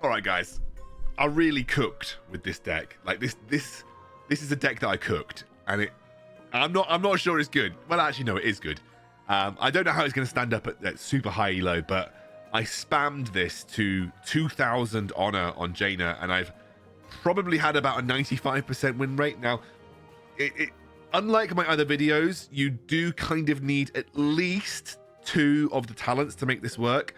All right, guys, I really cooked with this deck. Like this is a deck that I cooked, and I'm not sure it's good. Well, actually, no, it is good. I don't know how it's going to stand up at super high elo, but I spammed this to 2,000 honor on Jaina, and I've probably had about a 95% win rate. Now, unlike my other videos, you do kind of need at least 2 of the talents to make this work.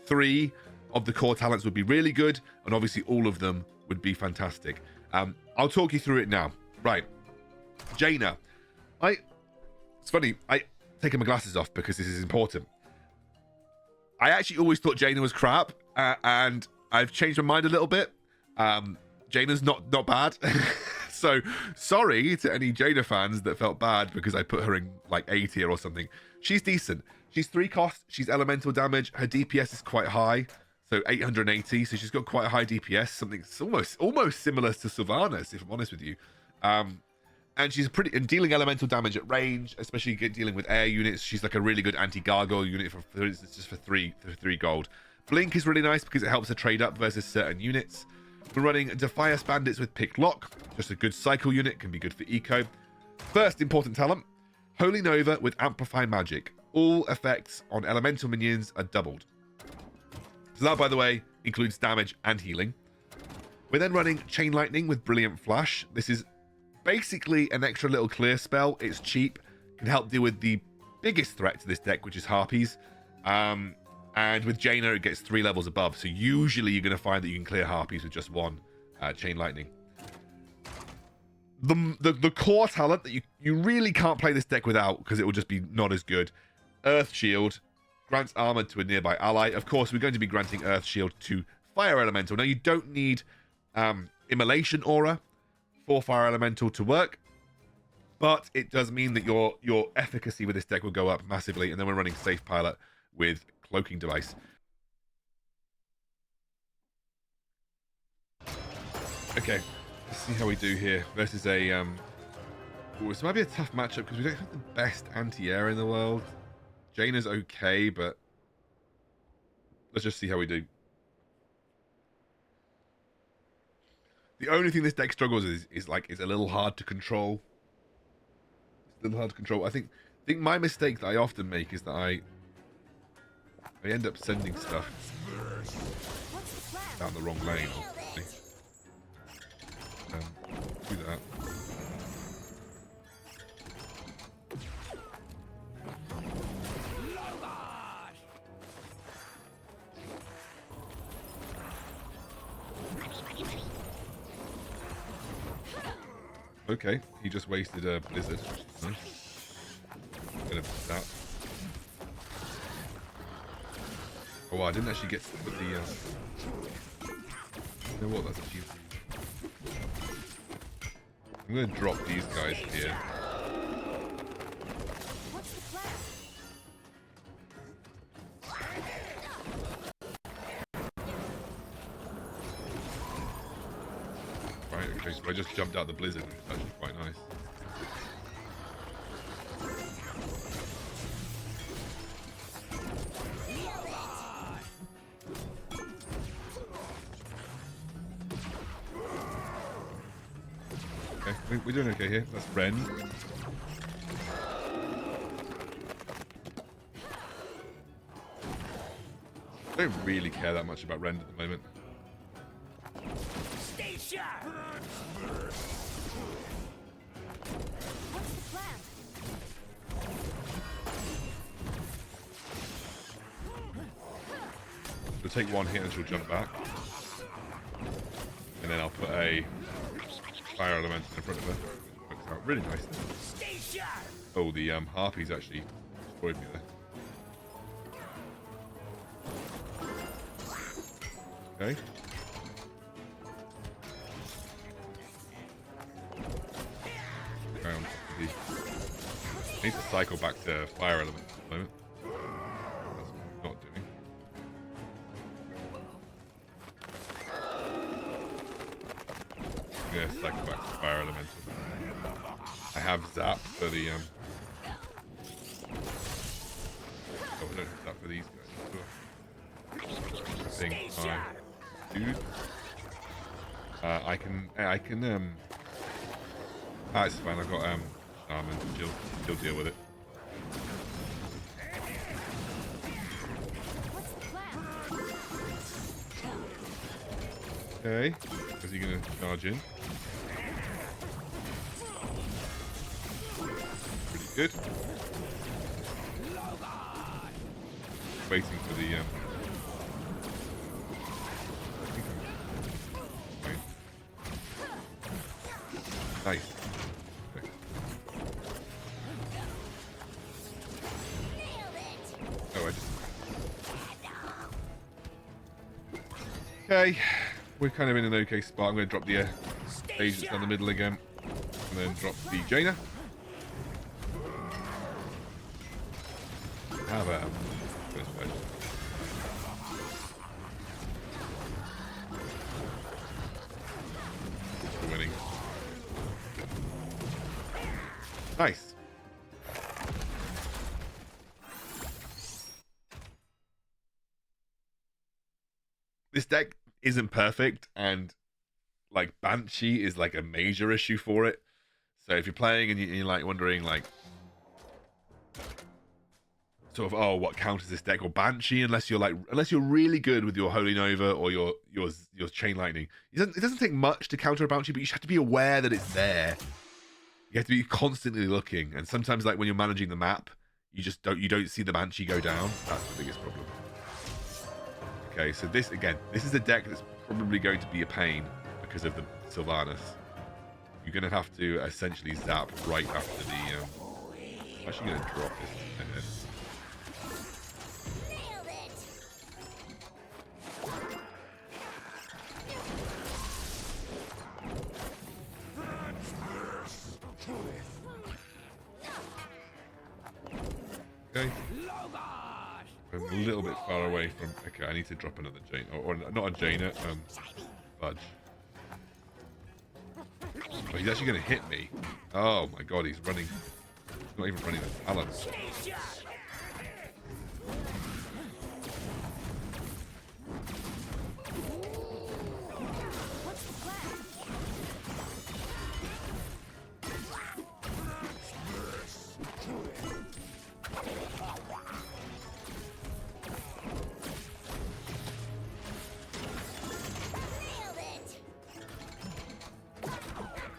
3 of the core talents would be really good, and obviously all of them would be fantastic. I'll talk you through it now. Right, Jaina. It's funny, I taking my glasses off because this is important. I actually always thought Jaina was crap, and I've changed my mind a little bit. Jaina's not bad. So sorry to any Jaina fans that felt bad because I put her in like A tier or something. She's decent. She's 3 cost. She's elemental damage. Her DPS is quite high, so 880. So she's got quite a high DPS. Something almost similar to Sylvanas, if I'm honest with you. And she's dealing elemental damage at range, especially dealing with air units. She's like a really good anti-gargoyle unit for instance, just for three gold. Blink is really nice because it helps her trade up versus certain units. We're running Defias Bandits with Pick Lock, just a good cycle unit, can be good for eco. First important talent, Holy Nova with Amplify Magic. All effects on elemental minions are doubled. So that, by the way, includes damage and healing. We're then running Chain Lightning with Brilliant Flash. This is basically an extra little clear spell. It's cheap, can help deal with the biggest threat to this deck, which is Harpies. And with Jaina, it gets 3 levels above. So usually you're going to find that you can clear Harpies with just 1 Chain Lightning. The core talent that you really can't play this deck without, because it will just be not as good. Earth Shield grants armor to a nearby ally. Of course, we're going to be granting Earth Shield to Fire Elemental. Now, you don't need Immolation Aura for Fire Elemental to work, but it does mean that your efficacy with this deck will go up massively. And then we're running Safe Pilot with Cloaking Device. Okay, let's see how we do here versus a this might be a tough matchup because we don't have the best anti-air in the world. Jaina's okay, but let's just see how we do. The only thing this deck struggles is it's a little hard to control. It's a little hard to control. I think my mistake that I often make is that I end up sending stuff down the wrong lane. Do that. Okay, he just wasted a blizzard. Nice. Gonna put that. Oh, I didn't actually get to put the. You know what? That's actually. I'm gonna drop these guys here. Right, okay, so I just jumped out the blizzard, which is actually quite nice. Okay, we're doing okay here. That's Rend. I don't really care that much about Rend at the moment. Stay sharp. What's the plan? We'll take 1 hit and she'll jump back. And then I'll put a Fire Elemental in front of her. Works out really nice. Stay sharp. Oh, the Harpies actually destroyed me there. Okay. I need to cycle back to Fire Element at the moment. That's what I'm not doing. I'm gonna cycle back to Fire Elemental. I have Zap for the oh, I don't have Zap for these guys. Thing. dude. I can. Ah, it's fine. I've got Shaman. She'll deal with it. Okay. Is he gonna charge in? Pretty good. Waiting for the Nice. Okay. Oh, I just... Okay. We're kind of in an okay spot. I'm going to drop the agents down the middle again. And then drop the Jaina. Have a... We're winning. Nice. This deck isn't perfect, and like Banshee is like a major issue for it. So if you're playing and you're like wondering like sort of, oh, what counters this deck, or Banshee, unless you're really good with your Holy Nova or your Chain Lightning, it doesn't take much to counter a Banshee, but you have to be aware that it's there. You have to be constantly looking, and sometimes like when you're managing the map, you don't see the Banshee go down. That's the biggest problem. Okay, so this is a deck that's probably going to be a pain because of the Sylvanas. You're going to have to essentially zap right after the... I'm actually going to drop this ahead. Okay. I'm a little bit far away from... Okay, I need to drop another Jaina. Or not a Jaina, Fudge. Oh, he's actually going to hit me. Oh my god, he's running. He's not even running the Talon.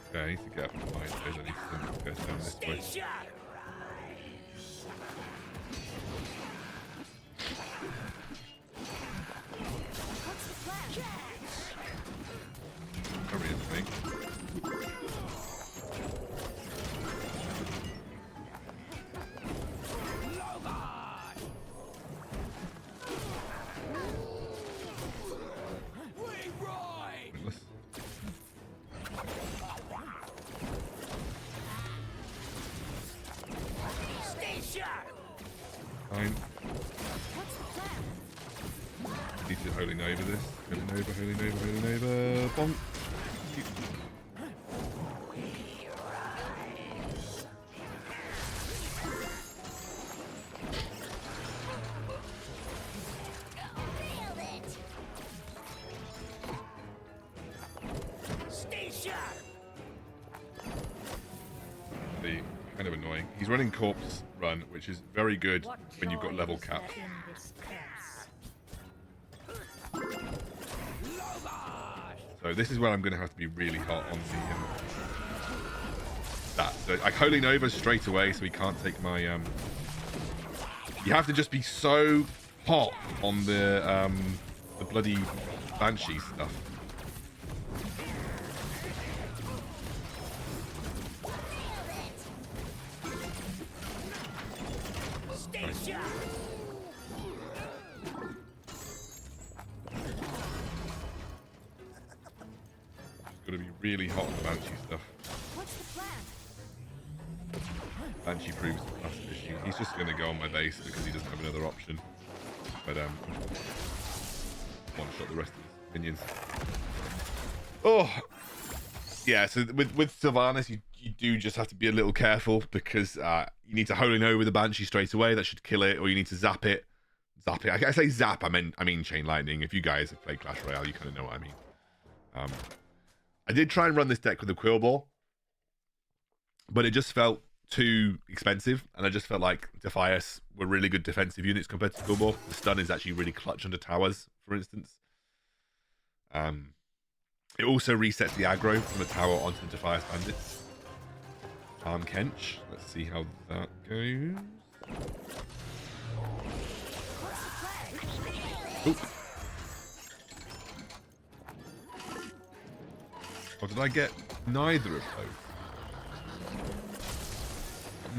Okay, I need to get up and find those. I need to go down this way. Hurry into me. Fine. Need to holy nova this. Holy nova. Bonk. Kind of annoying. He's running Corpse Run, which is very good when you've got level cap. So this is where I'm going to have to be really hot on the that. So I Holy Nova straight away, so he can't take my You have to just be so hot on the bloody Banshee stuff. Got to be really hot on the Banshee stuff. What's the plan? Banshee proves the classic issue. He's just going to go on my base because he doesn't have another option. But one shot the rest of his minions. Oh, yeah. So with Sylvanas, you do just have to be a little careful because you need to Holy Nova with the Banshee straight away. That should kill it, or you need to zap it zap it. I say zap, I mean chain lightning. If you guys have played Clash Royale, you kind of know what I mean. I did try and run this deck with the Quill Ball, but it just felt too expensive, and I just felt like Defias were really good defensive units compared to Quill Ball. The stun is actually really clutch under towers, for instance. It also resets the aggro from the tower onto the Defias bandits. Kench. Let's see how that goes. Oop. Or did I get neither of those?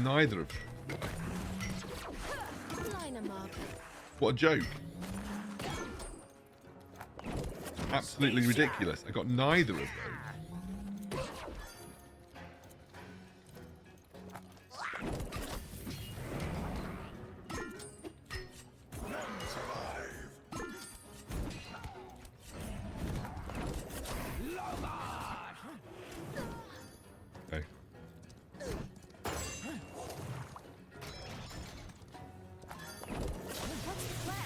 Neither of them. Line 'em up. What a joke. Absolutely ridiculous. I got neither of those. Okay. What's the plan?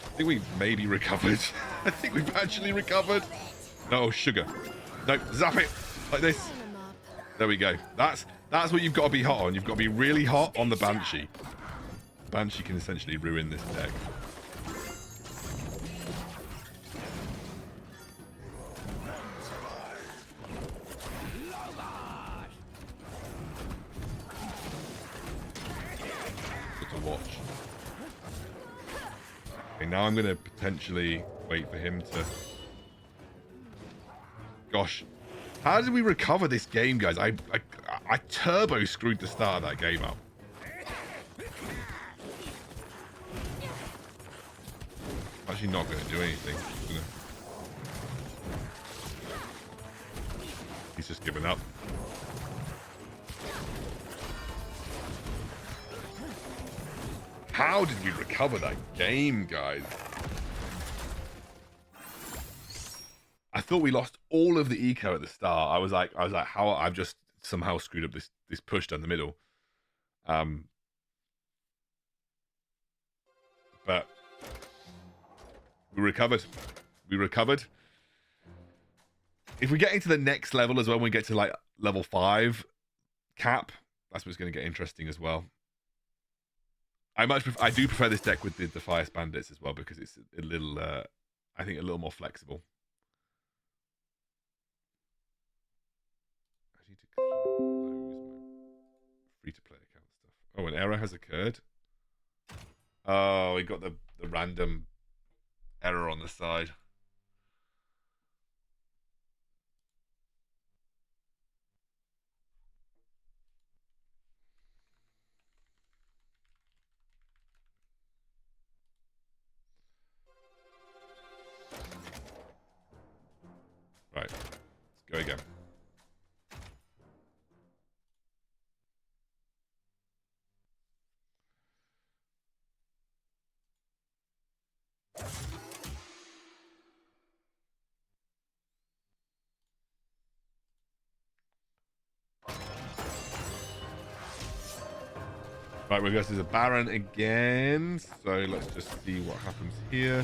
I think we've maybe recovered. I think we've actually recovered. No, sugar. No, zap it. Like this. Line 'em up. There we go. That's what you've got to be hot on. You've got to be really hot on the Banshee. Banshee can essentially ruin this deck. Good to watch. Okay, now I'm going to potentially wait for him to... Gosh. How did we recover this game, guys? I turbo screwed the start of that game up. Actually not going to do anything. He's just given up. How did we recover that game, guys? I thought we lost all of the eco at the start. I was like, how I've just somehow screwed up this push down the middle. But we recovered. We recovered. If we get into the next level as well, when we get to like level 5 cap, that's what's going to get interesting as well. I do prefer this deck with the Defias Bandits as well, because it's a little, I think, a little more flexible. I need to close my free-to-play account stuff. Oh, an error has occurred. Oh, we got the random error on the side. Right, let's go again. Right, we're going to the Baron again. So let's just see what happens here.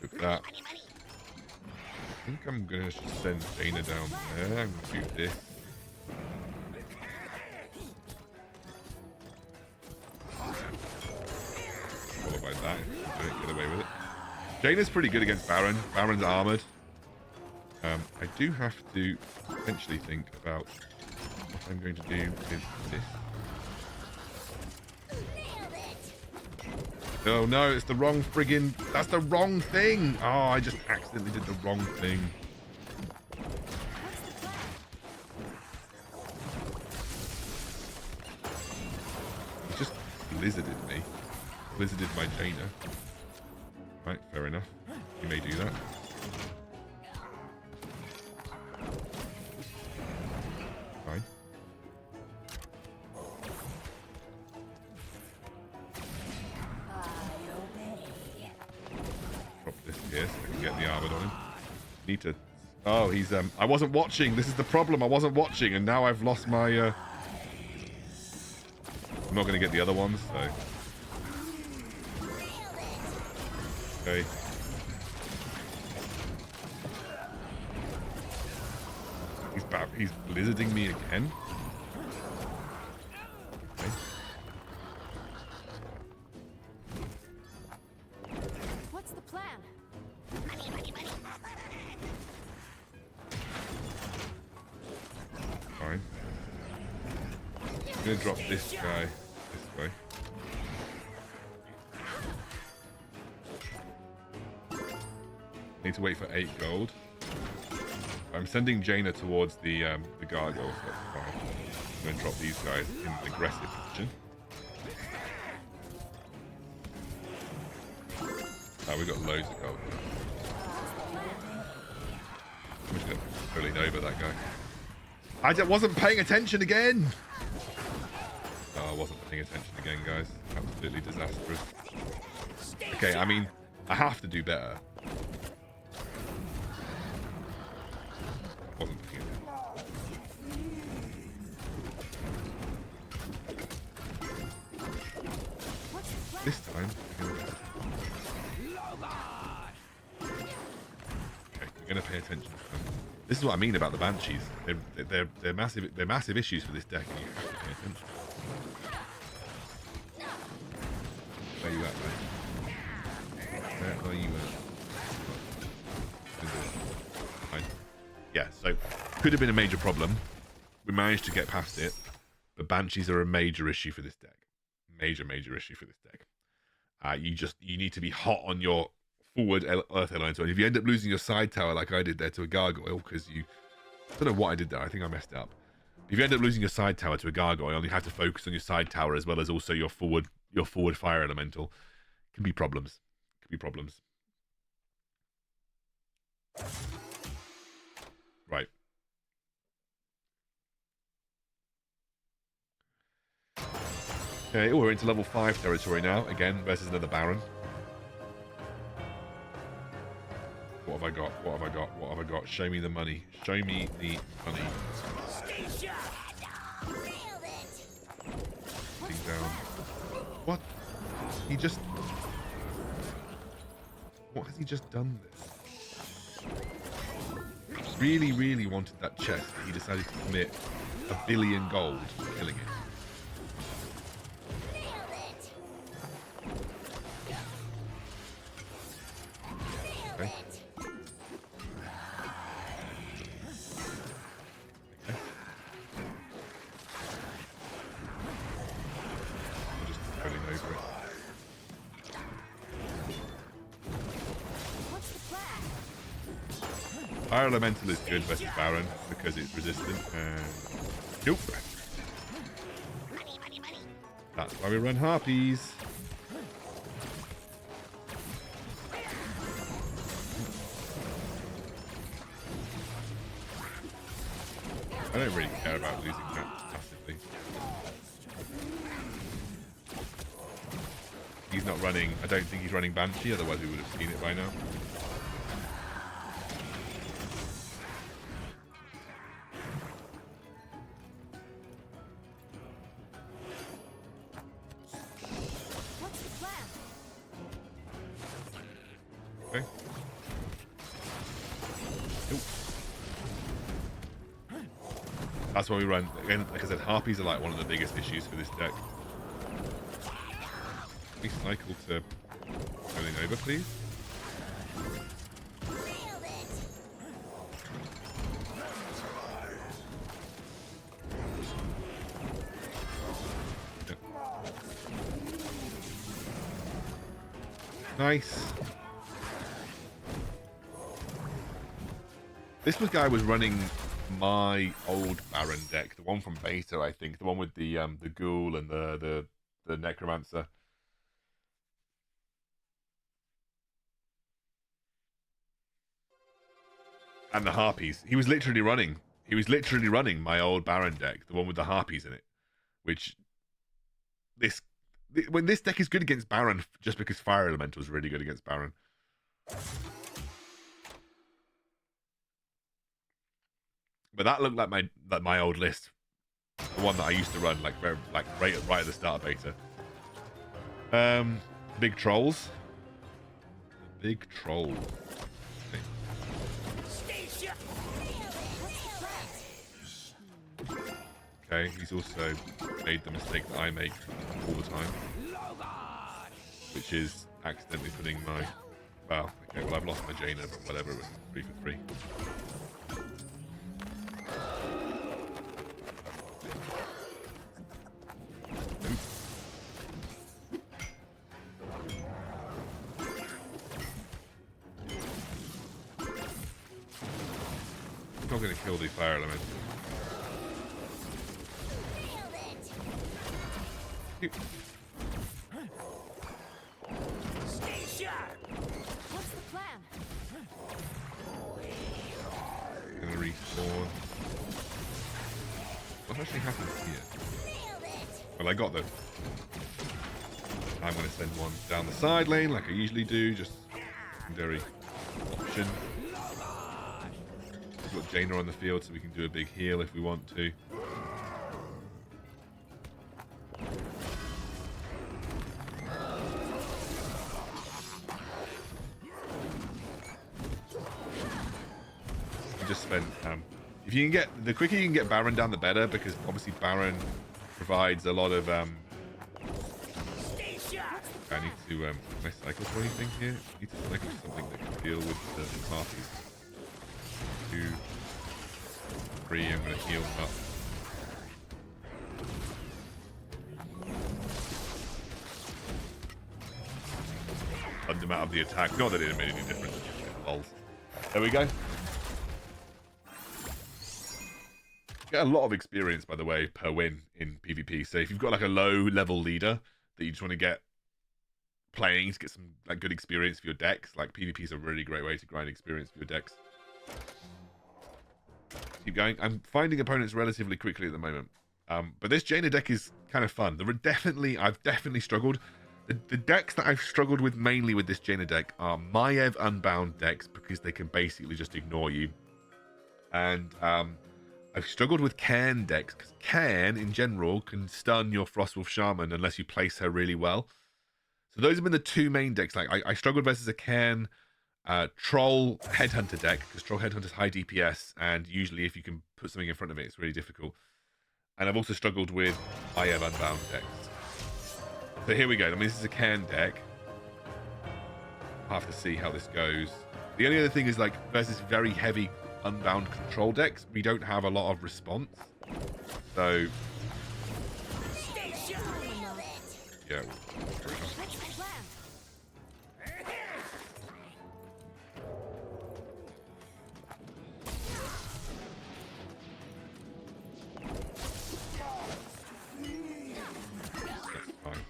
Took that. I think I'm going to just send Jaina down there and do this. Followed by that, if I don't get away with it. Jaina's pretty good against Baron. Baron's armored. I do have to potentially think about what I'm going to do with this. Oh no, it's the wrong friggin... That's the wrong thing! Oh, I just accidentally did the wrong thing. He just blizzarded me. Blizzarded my Jaina. Right, fair enough. You may do that. Fine. Drop this here so I can get the armor on him. Need to Oh, he's I wasn't watching. This is the problem. I wasn't watching, and now I've lost my. I'm not going to get the other ones, so. Okay. He's blizzarding me again. Okay. What's the plan? Fine. I'm gonna drop this guy this way. Need to wait for 8 gold. I'm sending Jaina towards the gargoyle, so that's fine. I'm gonna drop these guys in an aggressive position. Oh, we've got loads of gold. I'm just gonna pull it over that guy. I wasn't paying attention again! Oh, I wasn't paying attention again, guys. Absolutely disastrous. Okay, I mean, I have to do better. Wasn't paying attention. This time, we're gonna pay attention to them. This is what I mean about the Banshees. They're massive. They're massive issues for this deck, and you have to pay attention. Where you at, mate? Where are you at? Fine. Yeah. So could have been a major problem. We managed to get past it, but Banshees are a major issue for this deck. Major issue for this deck. You need to be hot on your forward Earth Elemental. And if you end up losing your side tower like I did there to a gargoyle, because I don't know what I did there. I think I messed it up. If you end up losing your side tower to a gargoyle, you have to focus on your side tower as well as also your forward fire elemental. Can be problems. Right. Okay, we're into level 5 territory now, again, versus another Baron. What have I got? Show me the money. Thing down. What? What has he just done this? Really wanted that chest, but he decided to commit $1 billion gold to killing it. Okay. I'm just going over it. Fire Elemental is good versus Baron because it's resistant. Nope. That's why we run Harpies. I don't really care about losing that passively. He's not running. I don't think he's running Banshee, otherwise we would have seen it by now. Okay. Nope. That's why we run. Again, like I said, Harpies are like one of the biggest issues for this deck. We cycle to going over, please. Yep. Nice. This guy was running my old Baron deck, the one from beta, I think, the one with the ghoul and the necromancer. And the harpies. He was literally running my old Baron deck, the one with the harpies in it. Which when this deck is good against Baron, just because Fire Elemental is really good against Baron. But that looked like my old list, the one that I used to run like right at the start of beta. Big trolls. Big troll. Okay, he's also made the mistake that I make all the time, which is accidentally putting my... Well, okay, well I've lost my Jaina, but whatever, it was 3 for 3. I'm not going to kill the fire element. What's the plan? Gonna respawn. What actually happens here? Well, I got the... I'm gonna send one down the side lane like I usually do, just secondary option. We've got Jaina on the field, so we can do a big heal if we want to. Just spent if you can get the quicker you can get Baron down, the better, because obviously Baron provides a lot of I need to can I cycle for anything here? I need to cycle for something that can deal with the parties. 2 3, I'm gonna heal them up. Fund them out of the attack. Not that it made any difference. Lols. There we go. Get a lot of experience, by the way, per win in PvP. So if you've got like a low level leader that you just want to get playing to get some like good experience for your decks, like PvP is a really great way to grind experience for your decks. Keep going. I'm finding opponents relatively quickly at the moment, but this Jaina deck is kind of fun. I've definitely struggled. The decks that I've struggled with mainly with this Jaina deck are Maiev Unbound decks, because they can basically just ignore you, and I've struggled with Cairne decks, because Cairne, in general, can stun your Frostwolf Shaman unless you place her really well. So those have been the 2 main decks. Like I struggled versus a Cairne Troll Headhunter deck, because Troll Headhunter's high DPS, and usually if you can put something in front of it, it's really difficult. And I've also struggled with Maiev Unbound decks. So here we go. I mean, this is a Cairne deck. I'll have to see how this goes. The only other thing is, like, versus very heavy Unbound control decks, we don't have a lot of response. So yeah. That's fine.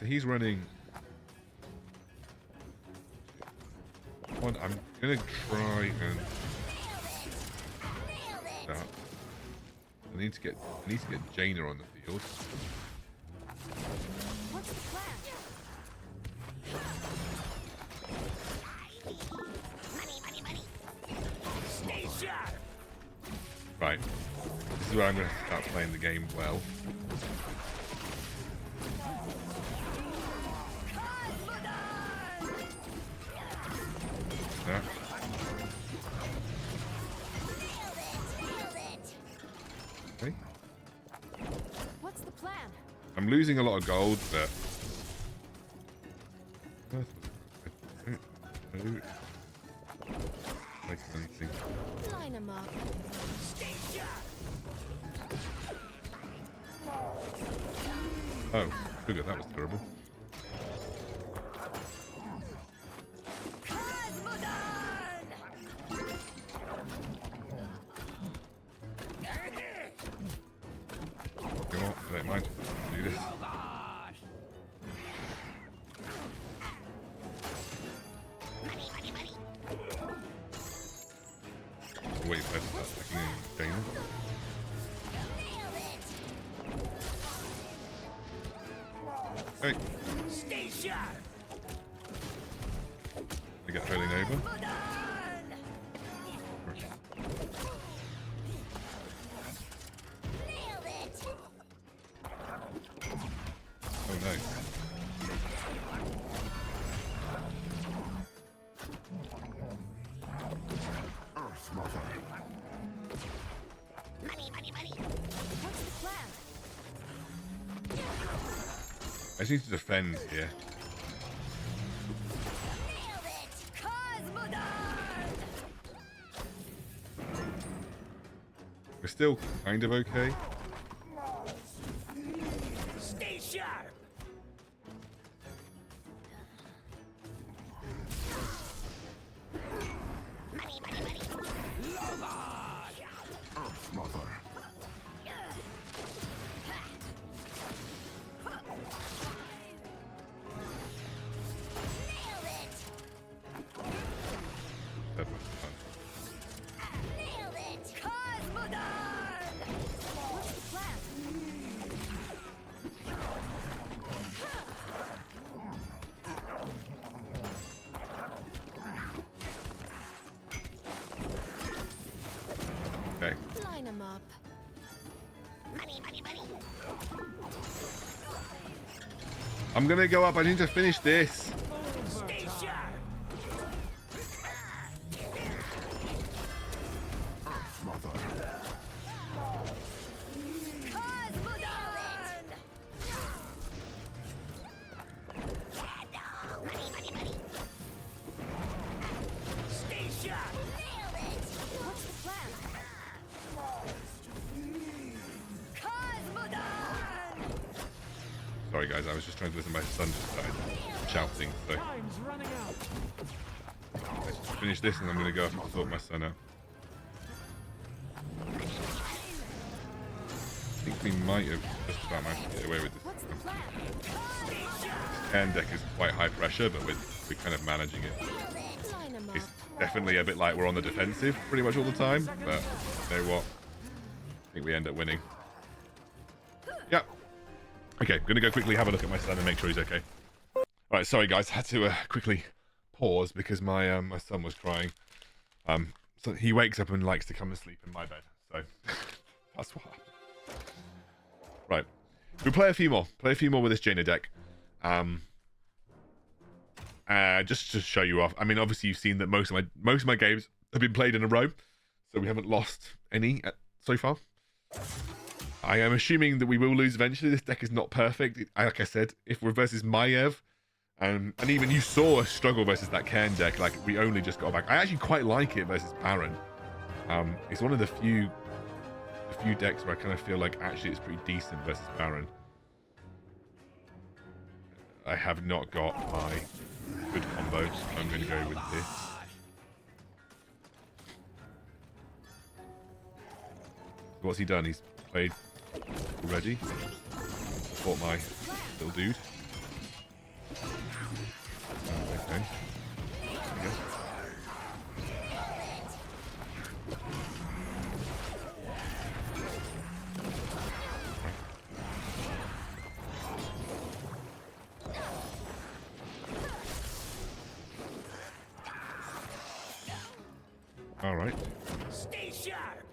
He's running. One, I'm gonna try and. That. I need to get Jaina on the field. What's the plan? Right. This is where I'm gonna start playing the game well. That. Okay. What's the plan? I'm losing a lot of gold, but Line 'em up. Oh, sugar, that was terrible. Come on, I don't mind. Do this. Wait for it to start attacking Jaina. Okay. I get hurling over. Oh no. Earth Mother. Money. What's the plan? I just need to defend here. Nailed it! Cosmodon! We're still kind of okay. Stay sharp. Money. Earth Mother. Nailed it! That was fun. Nailed it! Cosmodon! What's the plan? Okay. Line them up. Money. I'm gonna go up. I need to finish this. Stay sharp. Earth Mother. Cosmodon! Money. Stay sharp. Nailed it! What's the plan? Cosmodon! Sorry guys, I was just trying to listen. My son just started shouting. So Time's running out. let's just finish this, and I'm gonna go up and sort my son out. I think we might have just about managed to get away with this. What's the plan? Cairne deck is quite high pressure, but we're kind of managing it. Line them up. It's definitely a bit like we're on the defensive pretty much all the time, but you know what? I think we end up winning. Yep. Okay, gonna go quickly have a look at my son and make sure he's okay. Alright, sorry guys, had to quickly pause because my my son was crying. So he wakes up and likes to come and sleep in my bed, so that's what happened. Right. We'll play a few more. Play a few more with this Jaina deck. Just to show you off. I mean, obviously you've seen that most of my games have been played in a row, so we haven't lost any so far. I am assuming that we will lose eventually. This deck is not perfect. Like I said, if we're versus Maiev, and even you saw us struggle versus that Cairne deck, like we only just got back. I actually quite like it versus Baron. It's one of the few decks where I kind of feel like actually it's pretty decent versus Baron. I have not got my good combos. I'm going to go with this. What's he done? He's played already. Fought my little dude. Okay. All right. Stay sharp.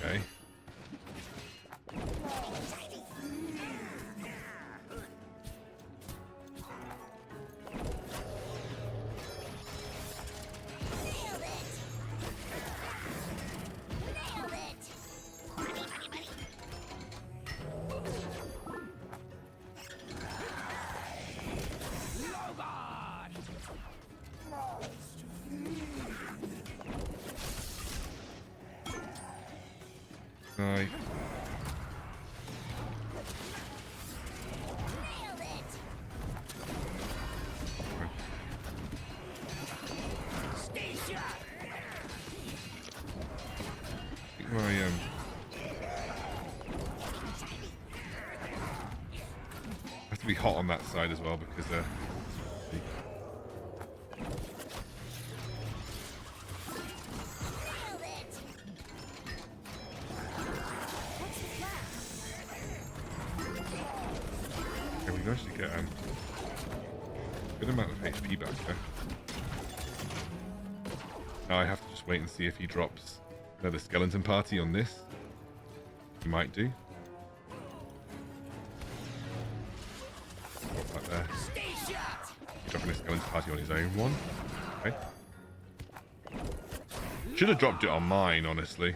Okay. Right. Stay sharp. I think my have to be hot on that side as well because of HP back there. Now I have to just wait and see if he drops another skeleton party on this. He might do. Drop that there. He's dropping a skeleton party on his own one. Okay. Should have dropped it on mine, honestly.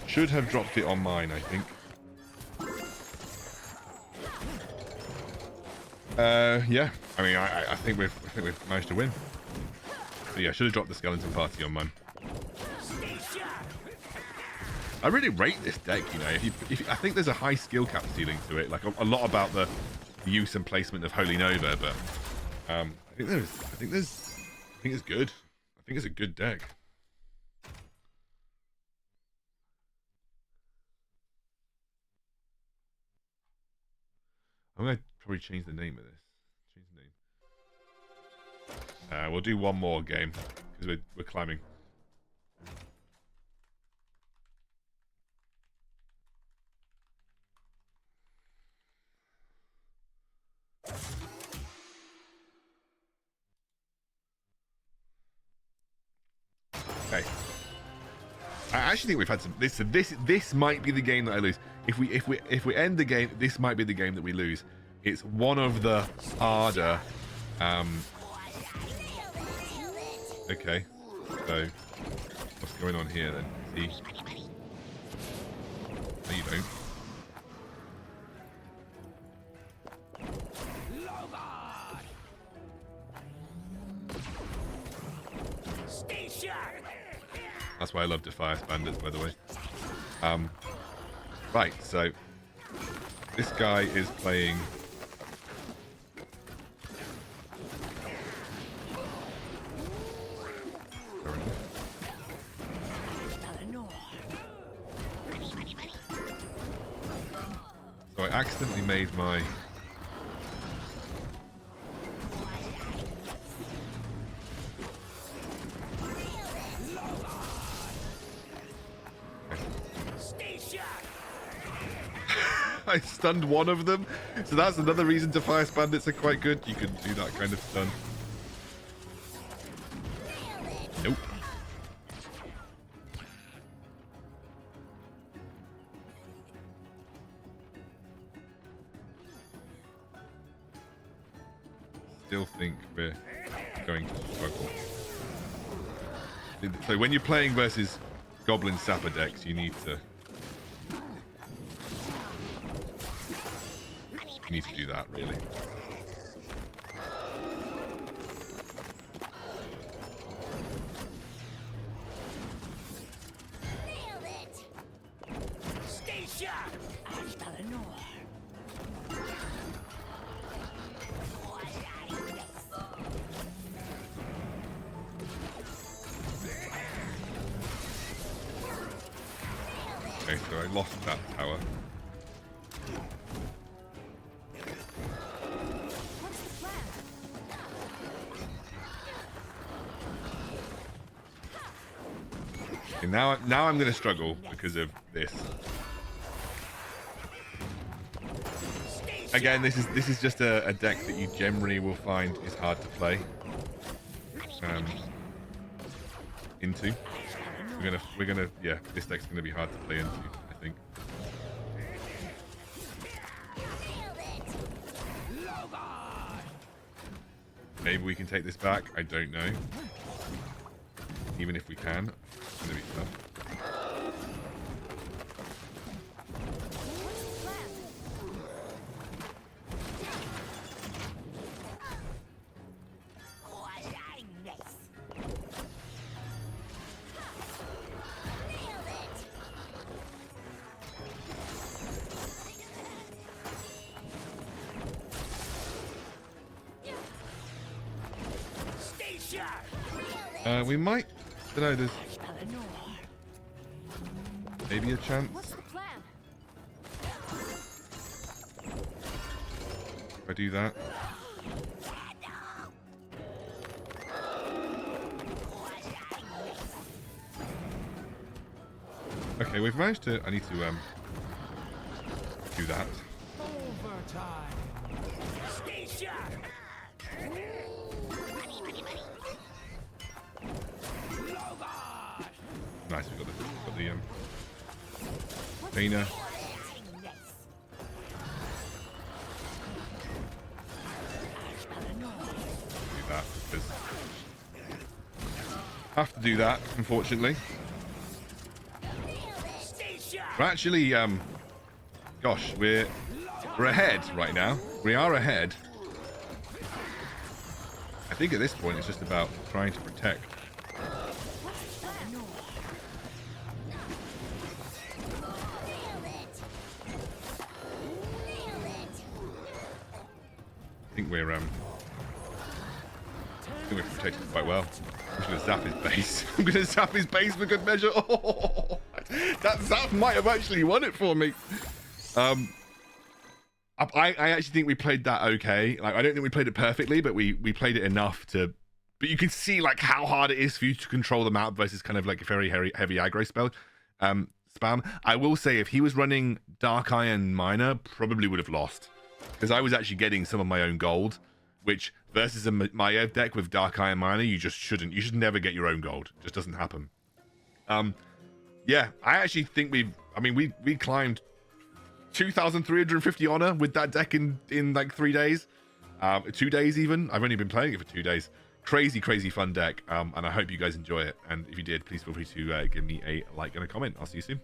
Should have dropped it on mine, I think. Yeah. I mean, I think we've managed to win. So yeah, should have dropped the skeleton party on mine. I really rate this deck, you know. If I think there's a high skill cap ceiling to it, like a lot about the use and placement of Holy Nova, but I think it's good. I think it's a good deck. I'm gonna probably change the name of this. Change the name. We'll do one more game because we're climbing. Okay. I actually think we've had some. This might be the game that I lose. If we end the game, this might be the game that we lose. It's one of the harder. Okay. So what's going on here then? See? No, you don't. That's why I love Defiance Bandits, by the way. Right, so this guy is playing. So I accidentally made my. I stunned one of them, so that's another reason Defiance Bandits are quite good. You can do that kind of stun. Nope. Still think we're going to struggle. So when you're playing versus Goblin Sapper decks, you need to do that, really. Okay, so I lost that tower. Okay, now I'm going to struggle because of this. Again, this is just a deck that you generally will find is hard to play into. We're gonna yeah, this deck's gonna be hard to play into, I think. Maybe we can take this back. I don't know. Even if we can, it's gonna be tough. We might. I don't know. There's maybe a chance. What's the plan? If I do that. Okay, we've managed to... I need to do that. Overtime. Stay sharp. Nice, we've got the Jaina. Do that because have to do that, unfortunately. We're actually, gosh, we're ahead right now. We are ahead. I think at this point it's just about trying to protect. I think we're protected quite well. I'm just gonna zap his base. I'm gonna zap his base for good measure. Oh, that zap might have actually won it for me. I actually think we played that okay. Like, I don't think we played it perfectly, but we played it enough to. But you can see like how hard it is for you to control the map versus kind of like a very heavy aggro spell spam. I will say if he was running Dark Iron Miner, probably would have lost because I was actually getting some of my own gold, which versus a Maiev deck with Dark Iron Miner, you just shouldn't. You should never get your own gold. It just doesn't happen. Yeah, I actually think we climbed 2,350 honor with that deck in like 3 days, 2 days even. I've only been playing it for 2 days. Crazy fun deck, and I hope you guys enjoy it. And if you did, please feel free to give me a like and a comment. I'll see you soon.